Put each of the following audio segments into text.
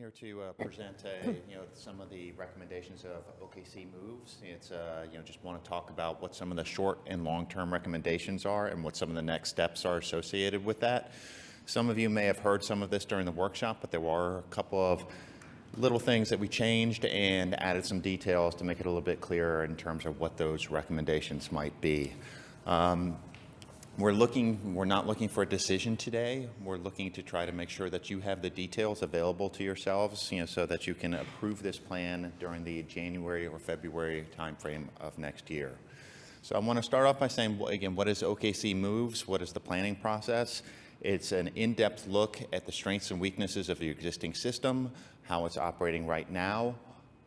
here to present some of the recommendations of OKC Moves. It's just want to talk about what some of the short and long-term recommendations are and what some of the next steps are associated with that. Some of you may have heard some of this during the workshop, but there were a couple of little things that we changed and added some details to make it a little bit clearer in terms of what those recommendations might be. We're not looking for a decision today. We're looking to try to make sure that you have the details available to yourselves, so that you can approve this plan during the January or February timeframe of next year. So I want to start off by saying, again, what is OKC Moves? What is the planning process? It's an in-depth look at the strengths and weaknesses of the existing system, how it's operating right now,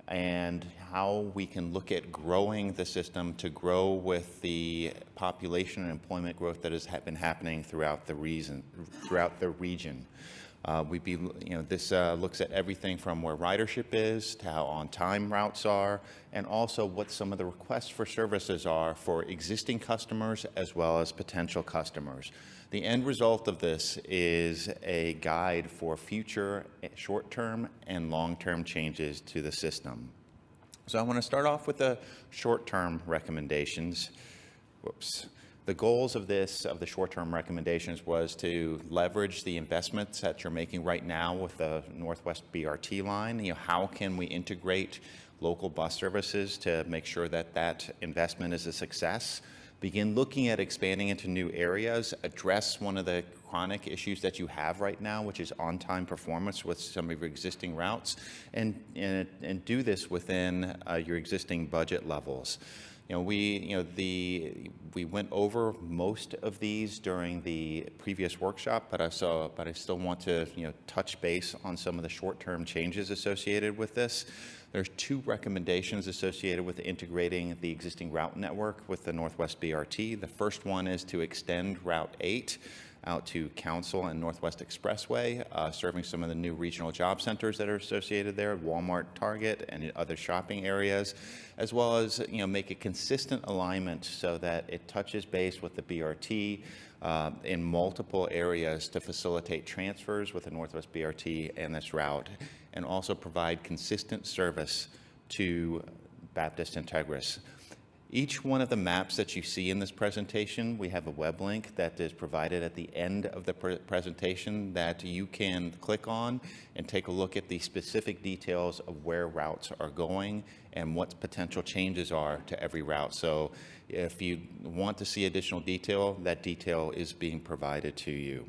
and how we can look at growing the system to grow with the population and employment growth that has been happening throughout the region. This looks at everything from where ridership is to how on-time routes are, and also what some of the requests for services are for existing customers as well as potential customers. The end result of this is a guide for future short-term and long-term changes to the system. So I want to start off with the short-term recommendations. The goals of the short-term recommendations was to leverage the investments that you're making right now with the Northwest BRT line. How can we integrate local bus services to make sure that that investment is a success? Begin looking at expanding into new areas, address one of the chronic issues that you have right now, which is on-time performance with some of your existing routes, and do this within your existing budget levels. We went over most of these during the previous workshop, but I still want to touch base on some of the short-term changes associated with this. There's two recommendations associated with integrating the existing route network with the Northwest BRT. The first one is to extend Route 8 out to Council and Northwest Expressway, serving some of the new regional job centers that are associated there, Walmart, Target, and other shopping areas, as well as make a consistent alignment so that it touches base with the BRT in multiple areas to facilitate transfers with the Northwest BRT and this route, and also provide consistent service to Baptist Integris. Each one of the maps that you see in this presentation, we have a web link that is provided at the end of the presentation that you can click on and take a look at the specific details of where routes are going and what potential changes are to every route. So if you want to see additional detail, that detail is being provided to you.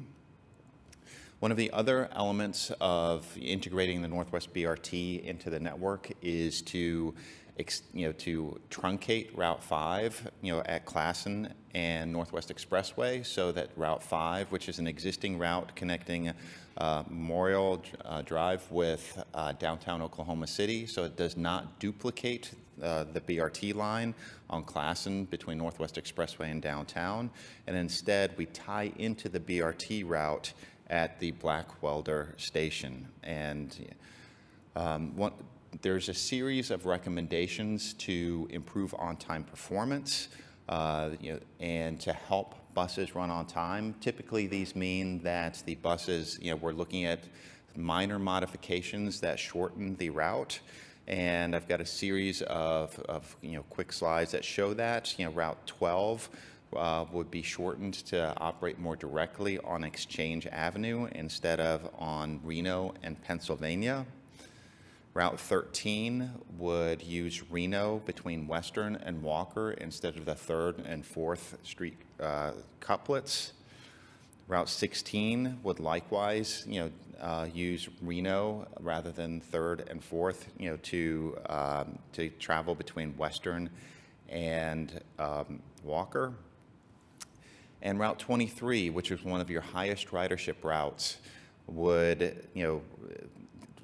One of the other elements of integrating the Northwest BRT into the network is to truncate Route 5, at Classen and Northwest Expressway, so that Route 5, which is an existing route connecting Memorial Drive with downtown Oklahoma City, so it does not duplicate the BRT line on Classen between Northwest Expressway and downtown, and instead we tie into the BRT route at the Blackwelder station. And there's a series of recommendations to improve on-time performance and to help buses run on time. Typically, these mean that the buses, we're looking at minor modifications that shorten the route. And I've got a series of quick slides that show that. Route 12 would be shortened to operate more directly on Exchange Avenue instead of on Reno and Pennsylvania. Route 13 would use Reno between Western and Walker instead of the 3rd and 4th Street couplets. Route 16 would likewise, use Reno rather than 3rd and 4th, to travel between Western and Walker. And Route 23, which is one of your highest ridership routes, would,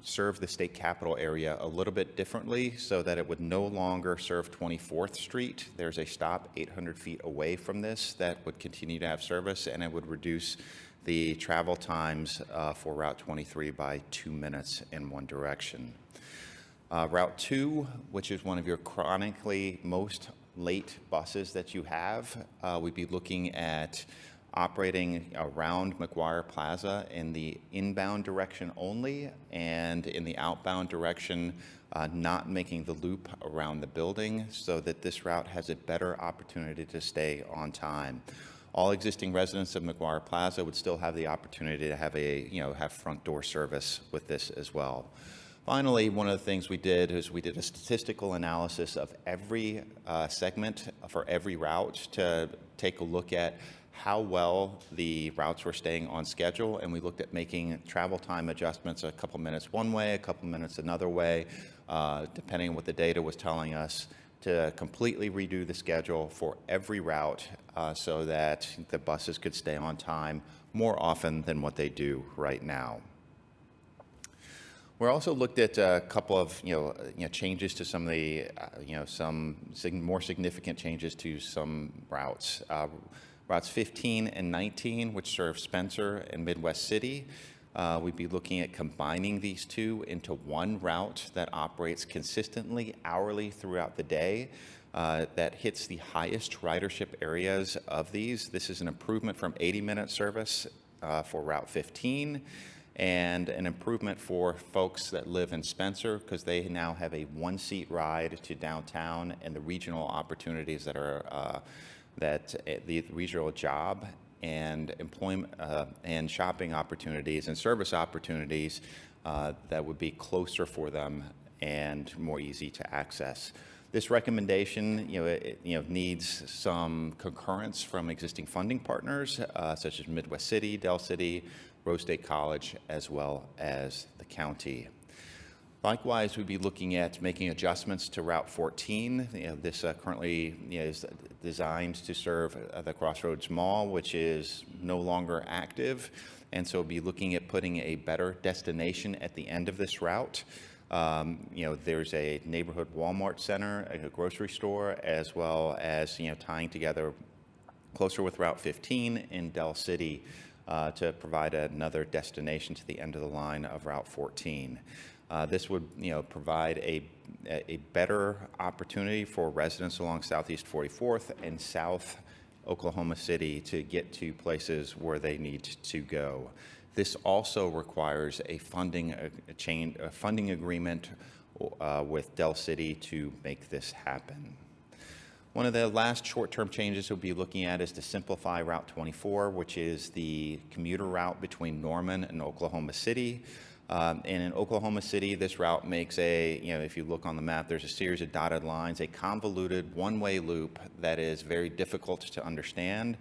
serve the state capital area a little bit differently so that it would no longer serve 24th Street. There's a stop 800 feet away from this that would continue to have service, and it would reduce the travel times for Route 23 by 2 minutes in one direction. Route 2, which is one of your chronically most late buses that you have, we'd be looking at operating around McGuire Plaza in the inbound direction only, and in the outbound direction, not making the loop around the building, so that this route has a better opportunity to stay on time. All existing residents of McGuire Plaza would still have the opportunity to have front door service with this as well. Finally, one of the things we did is we did a statistical analysis of every segment for every route to take a look at how well the routes were staying on schedule, and we looked at making travel time adjustments, a couple minutes one way, a couple minutes another way, depending on what the data was telling us, to completely redo the schedule for every route so that the buses could stay on time more often than what they do right now. We also looked at a couple of changes to some of the more significant changes to some routes. Routes 15 and 19, which serve Spencer and Midwest City. We'd be looking at combining these two into one route that operates consistently, hourly throughout the day, that hits the highest ridership areas of these. This is an improvement from 80-minute service for Route 15, and an improvement for folks that live in Spencer, because they now have a one-seat ride to downtown and the regional opportunities that are the regional job and employment and shopping opportunities and service opportunities that would be closer for them and more easy to access. This recommendation, needs some concurrence from existing funding partners such as Midwest City, Del City, Rose State College, as well as the county. Likewise, we'd be looking at making adjustments to Route 14. This currently is designed to serve the Crossroads Mall, which is no longer active, and so we'll be looking at putting a better destination at the end of this route. There's a neighborhood Walmart center, a grocery store, as well as tying together closer with Route 15 in Del City to provide another destination to the end of the line of Route 14. This would provide a better opportunity for residents along Southeast 44th and South Oklahoma City to get to places where they need to go. This also requires a funding agreement with Del City to make this happen. One of the last short-term changes we'll be looking at is to simplify Route 24, which is the commuter route between Norman and Oklahoma City. And in Oklahoma City, this route makes if you look on the map, there's a series of dotted lines, a convoluted one-way loop that is very difficult to understand.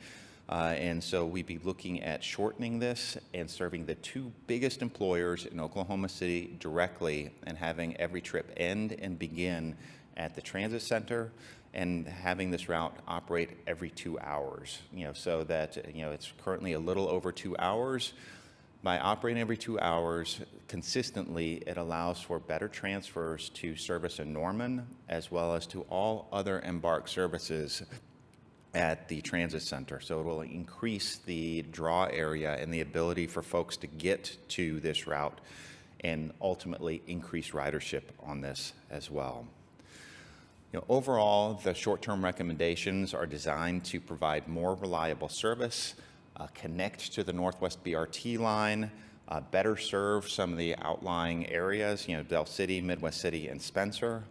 And so we'd be looking at shortening this and serving the two biggest employers in Oklahoma City directly, and having every trip end and begin at the transit center, and having this route operate every 2 hours, so that it's currently a little over 2 hours. By operating every 2 hours consistently, it allows for better transfers to service in Norman, as well as to all other EMBARK services at the transit center. So it will increase the draw area and the ability for folks to get to this route, and ultimately increase ridership on this as well. Overall, the short-term recommendations are designed to provide more reliable service, connect to the Northwest BRT line, better serve some of the outlying areas, Del City, Midwest City, and Spencer.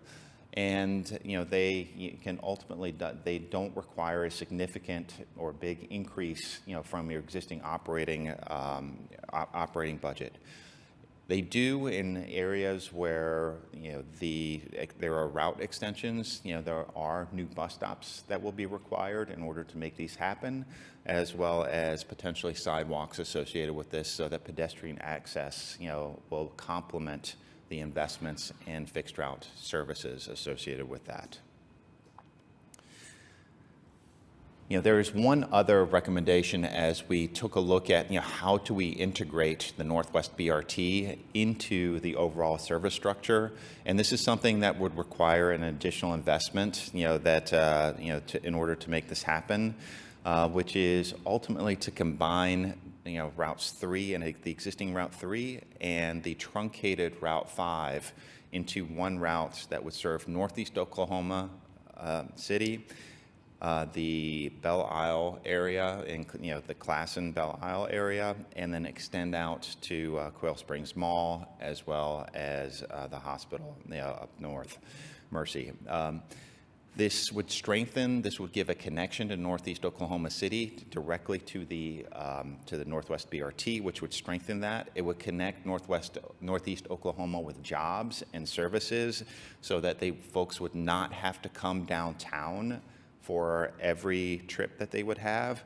And they can ultimately, they don't require a significant or big increase, from your existing operating budget. They do in areas where there are route extensions. There are new bus stops that will be required in order to make these happen, as well as potentially sidewalks associated with this, so that pedestrian access will complement the investments and fixed route services associated with that. There is one other recommendation as we took a look at how do we integrate the Northwest BRT into the overall service structure, and this is something that would require an additional investment in order to make this happen, which is ultimately to combine routes 3 and the existing Route 3 and the truncated Route 5 into one route that would serve Northeast Oklahoma City, the Belle Isle area, and the Classen Belle Isle area, and then extend out to Quail Springs Mall, as well as the hospital up north, Mercy. This would give a connection to Northeast Oklahoma City directly to the Northwest BRT, which would strengthen that. It would connect Northeast Oklahoma with jobs and services, so that folks would not have to come downtown for every trip that they would have.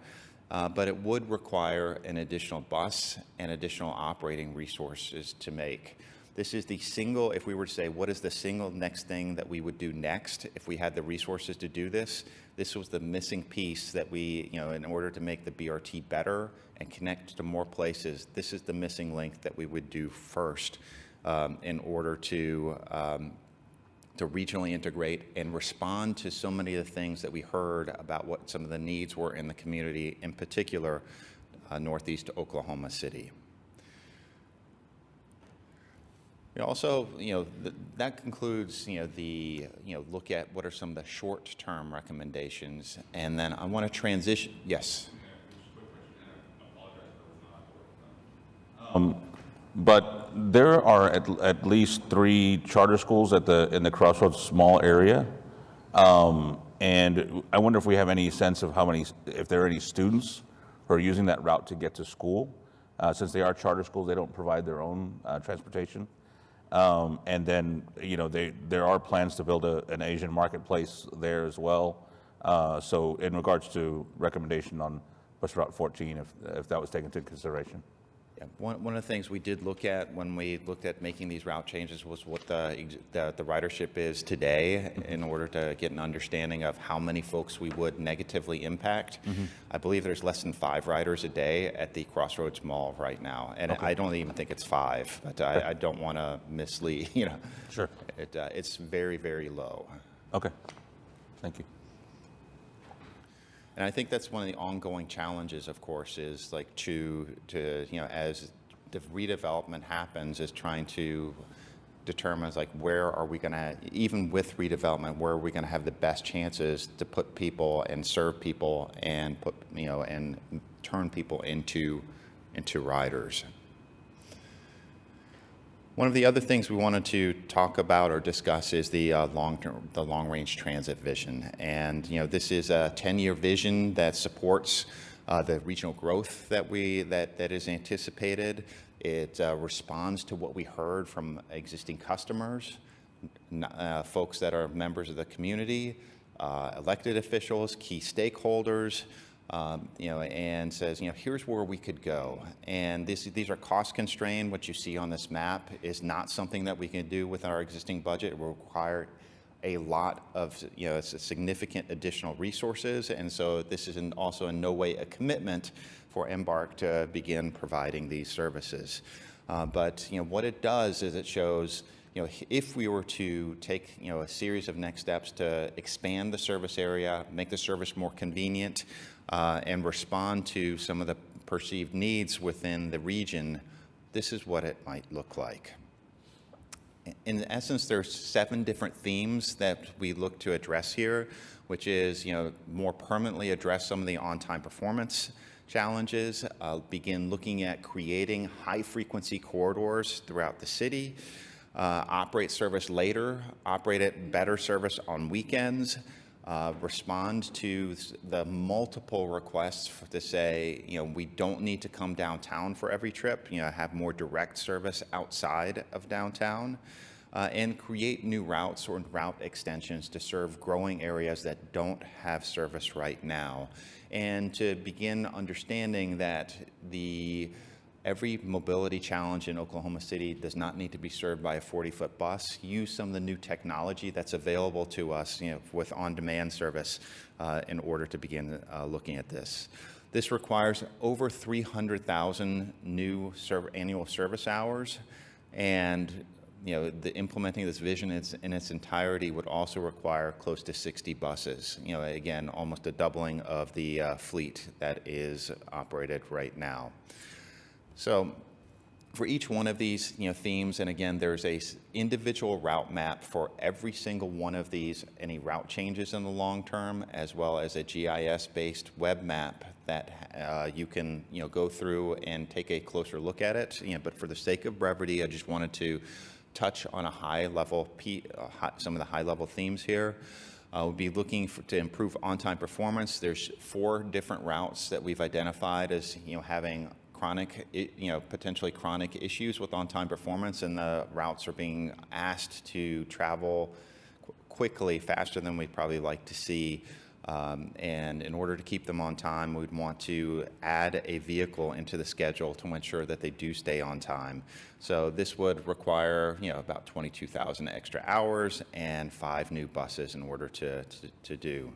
But it would require an additional bus and additional operating resources to make. This is the single, if we were to say, what is the single next thing that we would do next if we had the resources to do this? This was the missing piece that we, in order to make the BRT better and connect to more places, this is the missing link that we would do first in order to regionally integrate and respond to so many of the things that we heard about what some of the needs were in the community, in particular, Northeast Oklahoma City. Also, that concludes, the look at what are some of the short-term recommendations, and then I want to transition. Yes. But there are at least 3 charter schools in the Crossroads small area, and I wonder if we have any sense of if there are any students who are using that route to get to school. Since they are charter schools, they don't provide their own transportation. And then, there are plans to build an Asian marketplace there as well. So in regards to recommendation on Bus Route 14, if that was taken into consideration. Yeah, one of the things we did look at when we looked at making these route changes was what the ridership is today, in order to get an understanding of how many folks we would negatively impact. I believe there's less than 5 riders a day at the Crossroads Mall right now, and okay. I don't even think it's 5, but I don't want to mislead. Sure. It's very, very low. Okay. Thank you. And I think that's one of the ongoing challenges, of course, is like to as the redevelopment happens, is trying to determine where are we going to, even with redevelopment, where are we going to have the best chances to put people and serve people and put and turn people into riders. One of the other things we wanted to talk about or discuss is the long-range transit vision. And this is a 10-year vision that supports the regional growth that is anticipated. It responds to what we heard from existing customers, folks that are members of the community, elected officials, key stakeholders. And says, here's where we could go. And these are cost constrained. What you see on this map is not something that we can do with our existing budget. It will require a lot of, significant additional resources. And so this is also in no way a commitment for EMBARK to begin providing these services. But what it does is it shows, if we were to take, a series of next steps to expand the service area, make the service more convenient, and respond to some of the perceived needs within the region, this is what it might look like. In essence, there's 7 different themes that we look to address here, which is, more permanently address some of the on-time performance challenges, begin looking at creating high-frequency corridors throughout the city, operate service later, operate at better service on weekends, respond to the multiple requests to say, we don't need to come downtown for every trip, have more direct service outside of downtown, and create new routes or route extensions to serve growing areas that don't have service right now. And to begin understanding that every mobility challenge in Oklahoma City does not need to be served by a 40-foot bus. Use some of the new technology that's available to us, with on-demand service in order to begin looking at this. This requires over 300,000 new annual service hours, and implementing this vision in its entirety would also require close to 60 buses. Again, almost a doubling of the fleet that is operated right now. So For each one of these, themes, and again, there's a individual route map for every single one of these, any route changes in the long term, as well as a GIS-based web map that you can, go through and take a closer look at it. But for the sake of brevity, I just wanted to touch on a high level, some of the high level themes here. We'll be looking to improve on-time performance. There's 4 different routes that we've identified as, having chronic, potentially chronic issues with on-time performance, and the routes are being asked to travel quickly, faster than we'd probably like to see. And in order to keep them on time, we'd want to add a vehicle into the schedule to ensure that they do stay on time. So this would require, about 22,000 extra hours and 5 new buses in order to do.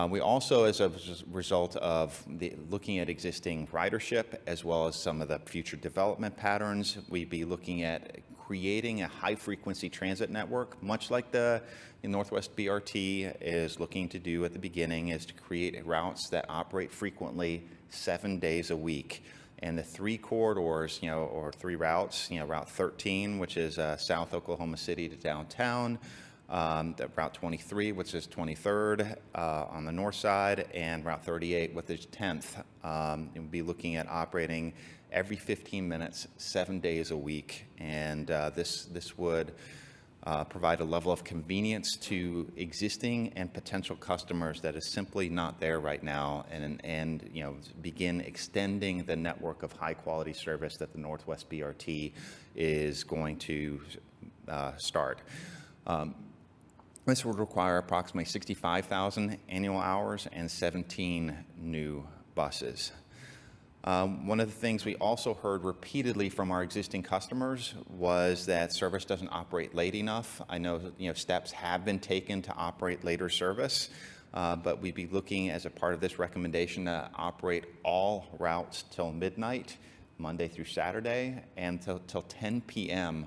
We also, as a result of looking at existing ridership, as well as some of the future development patterns, we'd be looking at creating a high-frequency transit network, much like the Northwest BRT is looking to do at the beginning, is to create routes that operate frequently 7 days a week. And the 3 corridors, or 3 routes, Route 13, which is South Oklahoma City to downtown, Route 23, which is 23rd on the north side, and Route 38, which is 10th. We'll be looking at operating every 15 minutes, 7 days a week, and this would provide a level of convenience to existing and potential customers that is simply not there right now, and begin extending the network of high-quality service that the Northwest BRT is going to start. This would require approximately 65,000 annual hours and 17 new buses. One of the things we also heard repeatedly from our existing customers was that service doesn't operate late enough. I know, steps have been taken to operate later service, but we'd be looking as a part of this recommendation to operate all routes till midnight, Monday through Saturday, and till 10 p.m.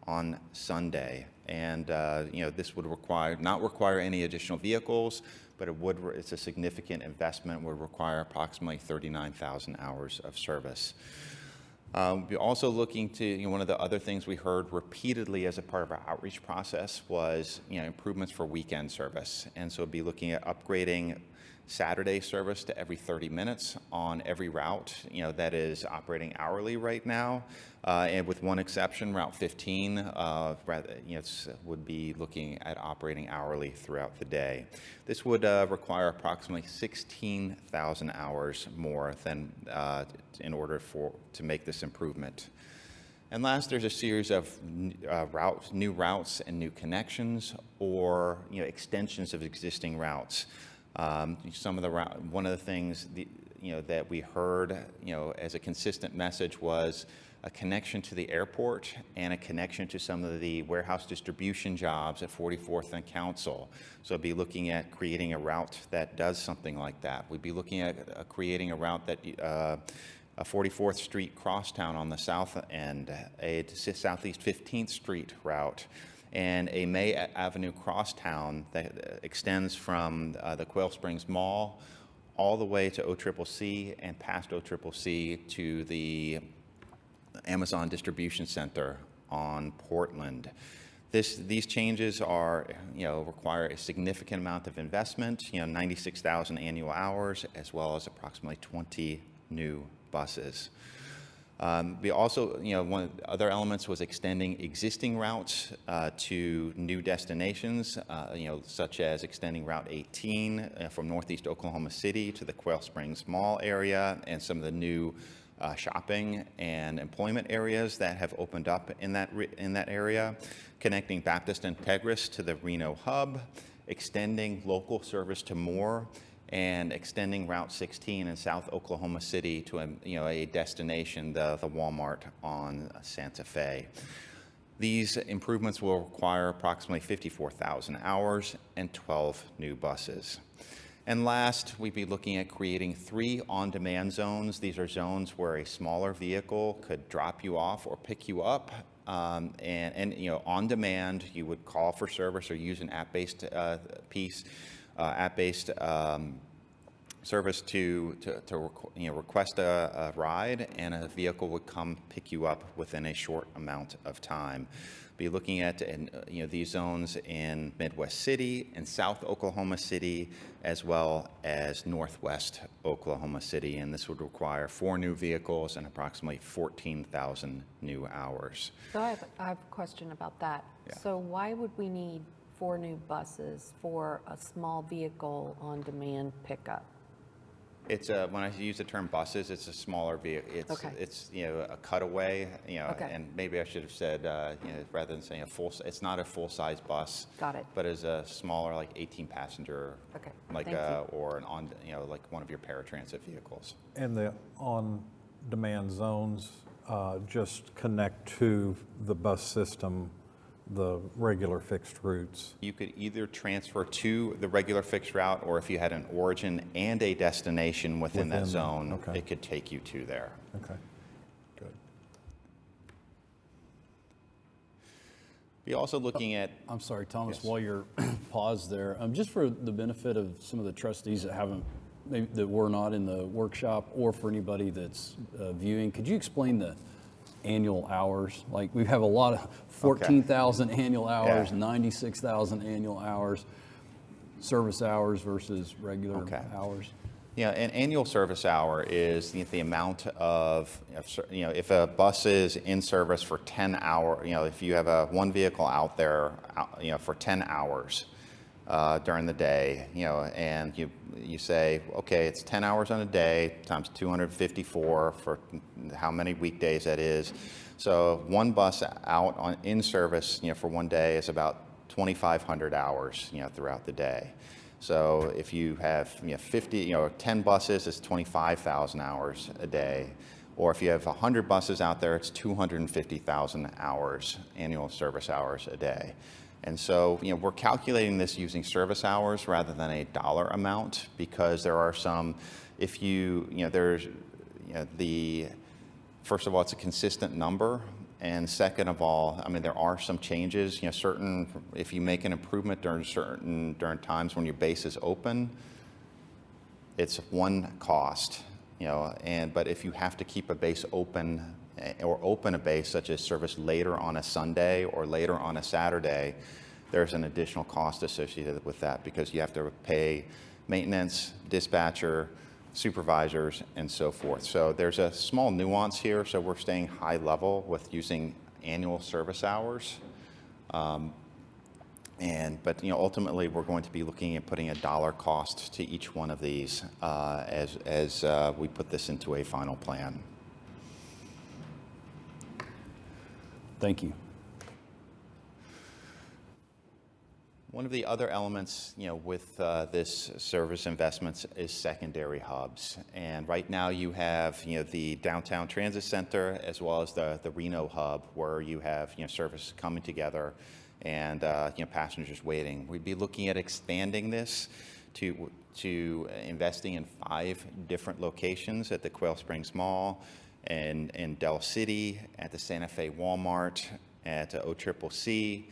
on Sunday. And this would not require any additional vehicles, but it's a significant investment, would require approximately 39,000 hours of service. We're also looking to, one of the other things we heard repeatedly as a part of our outreach process was, improvements for weekend service. And so be looking at upgrading Saturday service to every 30 minutes on every route, that is operating hourly right now. And with one exception, Route 15, would be looking at operating hourly throughout the day. This would require approximately 16,000 hours more than in order to make this improvement. And last, there's a series of new routes and new connections, or extensions of existing routes. One of the things that we heard as a consistent message was a connection to the airport and a connection to some of the warehouse distribution jobs at 44th and Council. So be looking at creating a route that does something like that. We'd be looking at creating a route that a 44th Street crosstown on the south end, a Southeast 15th Street route, and a May Avenue crosstown that extends from the Quail Springs Mall all the way to OCCC and past OCCC to the Amazon Distribution Center on Portland. These changes require a significant amount of investment, 96,000 annual hours, as well as approximately 20 new buses. We also, one of the other elements was extending existing routes to new destinations, such as extending Route 18 from Northeast Oklahoma City to the Quail Springs Mall area, and some of the new shopping and employment areas that have opened up in that area, connecting Baptist Integris to the Reno hub, extending local service to Moore, and extending Route 16 in South Oklahoma City to a destination, the Walmart on Santa Fe. These improvements will require approximately 54,000 hours and 12 new buses. And last, we'd be looking at creating 3 on-demand zones. These are zones where a smaller vehicle could drop you off or pick you up. And on demand, you would call for service or use an app-based service to request a ride, and a vehicle would come pick you up within a short amount of time. Be looking at these zones in Midwest City and South Oklahoma City, as well as Northwest Oklahoma City, and this would require 4 new vehicles and approximately 14,000 new hours. So I have a question about that. Yeah. So why would we need 4 new buses for a small vehicle on-demand pickup? It's when I use the term buses, it's a smaller vehicle. Okay. It's a cutaway, Okay. and maybe I should have said rather than saying it's not a full-size bus. Got it. But is a smaller, like 18-passenger, Okay, like thank you. or an on like one of your paratransit vehicles. And the on-demand zones just connect to the bus system, the regular fixed routes. You could either transfer to the regular fixed route, or if you had an origin and a destination within that Within, zone, okay. it could take you to there. Okay, good. Be also looking at I'm sorry, Thomas, Yes. while you're paused there, just for the benefit of some of the trustees that haven't, maybe that were not in the workshop, or for anybody that's viewing, could you explain the annual hours? Like, we have a lot of 14,000 annual hours, Yeah. 96,000 annual hours, service hours versus regular Okay. hours. Yeah, an annual service hour is the amount of, if a bus is in service for 10 hours, if you have one vehicle out there, for 10 hours during the day, and you say, okay, it's 10 hours on a day times 254 for how many weekdays that is. So one bus out in service, for one day is about 2,500 hours, throughout the day. So if you have 10 buses, it's 25,000 hours a day. Or if you have 100 buses out there, it's 250,000 hours, annual service hours a day. And so, we're calculating this using service hours rather than a dollar amount, because there are some, if there's, first of all, it's a consistent number. And second of all, there are some changes, if you make an improvement during times when your base is open, it's one cost, but if you have to keep a base open or open a base such as service later on a Sunday or later on a Saturday, there's an additional cost associated with that, because you have to pay maintenance, dispatcher, supervisors, and so forth. So there's a small nuance here. So we're staying high level with using annual service hours. But ultimately, we're going to be looking at putting a dollar cost to each one of these as we put this into a final plan. Thank you. One of the other elements, with this service investments is secondary hubs. And right now you have, the downtown transit center as well as the Reno hub, where you have, service coming together and, passengers waiting. We'd be looking at expanding this to investing in 5 different locations at the Quail Springs Mall, and in Del City, at the Santa Fe Walmart, at OCCC,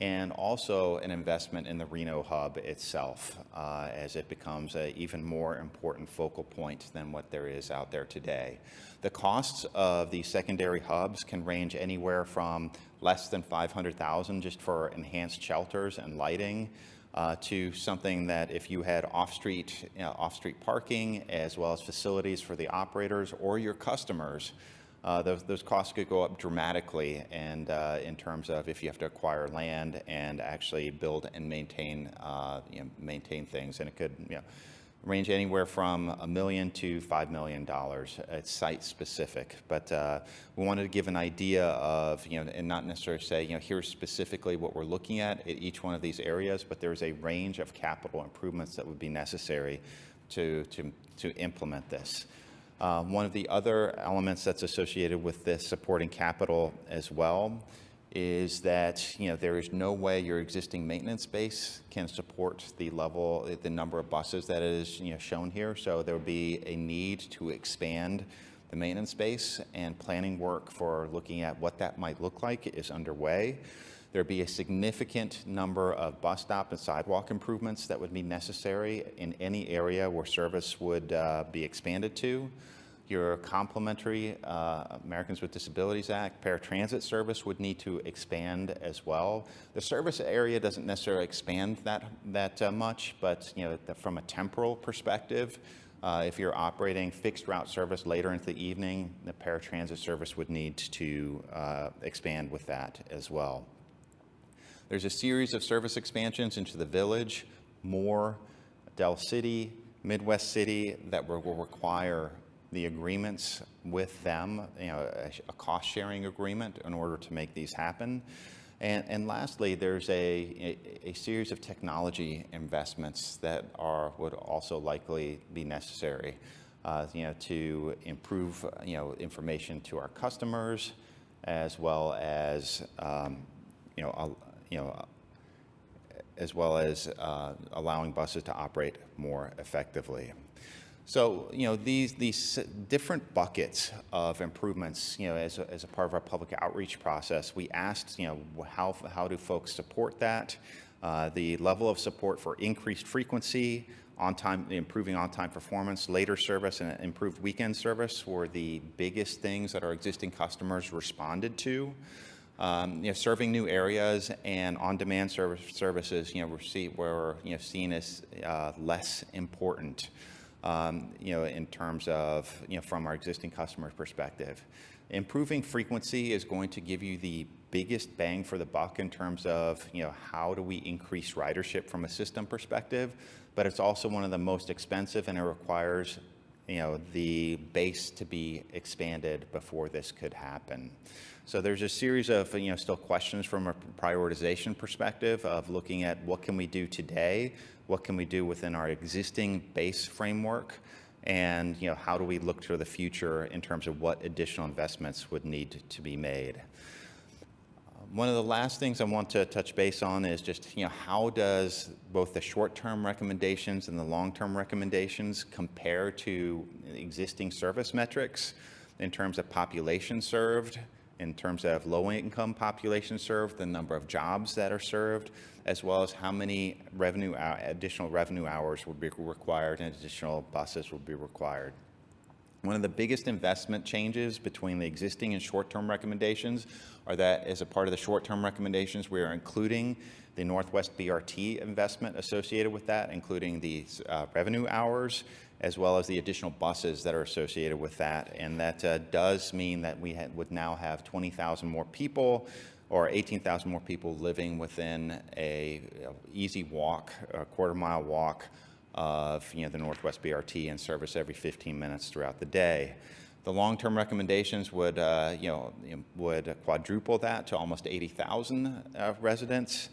and also an investment in the Reno hub itself, as it becomes an even more important focal point than what there is out there today. The costs of these secondary hubs can range anywhere from less than $500,000 just for enhanced shelters and lighting, to something that if you had off-street parking, as well as facilities for the operators or your customers, those costs could go up dramatically, and in terms of if you have to acquire land and actually build and maintain things, and it could range anywhere from $1 million to $5 million. It's site specific, but we wanted to give an idea of and not necessarily say here's specifically what we're looking at each one of these areas, but there's a range of capital improvements that would be necessary to implement this. One of the other elements that's associated with this supporting capital as well is that there is no way your existing maintenance base can support the number of buses that is shown here. So there would be a need to expand the maintenance base, and planning work for looking at what that might look like is underway. There'd be a significant number of bus stop and sidewalk improvements that would be necessary in any area where service would be expanded to. Your complementary Americans with Disabilities Act paratransit service would need to expand as well. The service area doesn't necessarily expand that much, but from a temporal perspective, if you're operating fixed route service later into the evening, the paratransit service would need to expand with that as well. There's a series of service expansions into the Village, Moore, Del City, Midwest City that will require the agreements with them, a cost-sharing agreement in order to make these happen. And lastly, there's a series of technology investments that would also likely be necessary, to improve, information to our customers, as well as, allowing buses to operate more effectively. So, these different buckets of improvements, as a part of our public outreach process, we asked, how do folks support that? The level of support for increased frequency, improving on-time performance, later service, and improved weekend service were the biggest things that our existing customers responded to. Serving new areas and on-demand services, were seen as less important. In terms of, from our existing customer perspective. Improving frequency is going to give you the biggest bang for the buck in terms of, how do we increase ridership from a system perspective, but it's also one of the most expensive, and it requires, the base to be expanded before this could happen. So there's a series of, still questions from a prioritization perspective of looking at what can we do today, what can we do within our existing base framework, and how do we look to the future in terms of what additional investments would need to be made. One of the last things I want to touch base on is just, how does both the short-term recommendations and the long-term recommendations compare to existing service metrics in terms of population served, in terms of low-income population served, the number of jobs that are served, as well as how many additional revenue hours would be required and additional buses would be required. One of the biggest investment changes between the existing and short-term recommendations are that as a part of the short-term recommendations, we are including the Northwest BRT investment associated with that, including the revenue hours, as well as the additional buses that are associated with that. And that does mean that we would now have 20,000 more people or 18,000 more people living within a easy walk, a quarter-mile walk of the Northwest BRT in service every 15 minutes throughout the day. The long-term recommendations would quadruple that to almost 80,000 residents,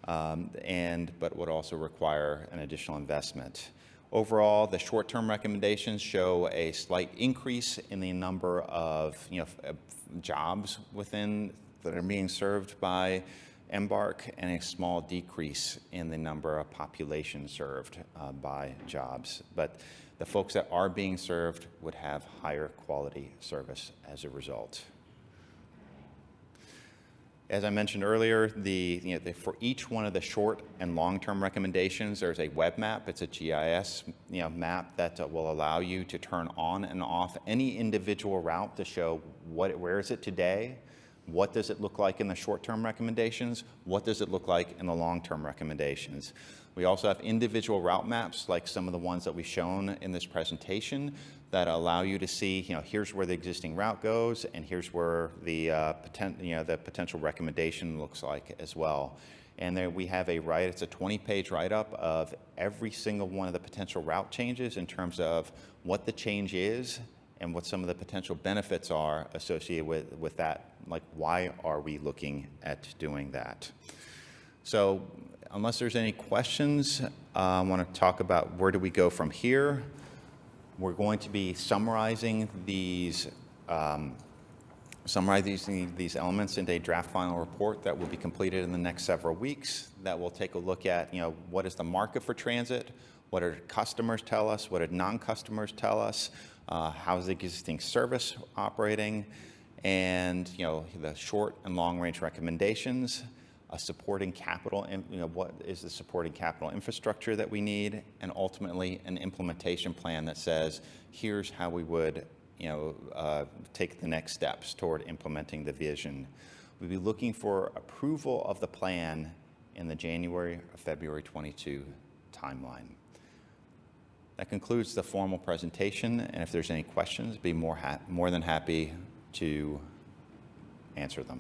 but would also require an additional investment. Overall, the short-term recommendations show a slight increase in the number of jobs that are being served by EMBARK, and a small decrease in the number of population served by jobs. But the folks that are being served would have higher quality service as a result. As I mentioned earlier, for each one of the short and long-term recommendations, there's a web map. It's a GIS map that will allow you to turn on and off any individual route to show where is it today, what does it look like in the short-term recommendations, what does it look like in the long-term recommendations. We also have individual route maps, like some of the ones that we've shown in this presentation, that allow you to see, here's where the existing route goes, and here's where the potential recommendation looks like as well. And there we have it's a 20-page write-up of every single one of the potential route changes in terms of what the change is and what some of the potential benefits are associated with that, like why are we looking at doing that. So unless there's any questions, I want to talk about where do we go from here. We're going to be summarizing these elements into a draft final report that will be completed in the next several weeks. That will take a look at, what is the market for transit? What do customers tell us? What do non-customers tell us? How's the existing service operating? And, the short and long range recommendations. a supporting capital, what is the supporting capital infrastructure that we need, and ultimately an implementation plan that says, here's how we would take the next steps toward implementing the vision. We'd be looking for approval of the plan in the January or February 22 timeline. That concludes the formal presentation, and if there's any questions, be more than happy to answer them.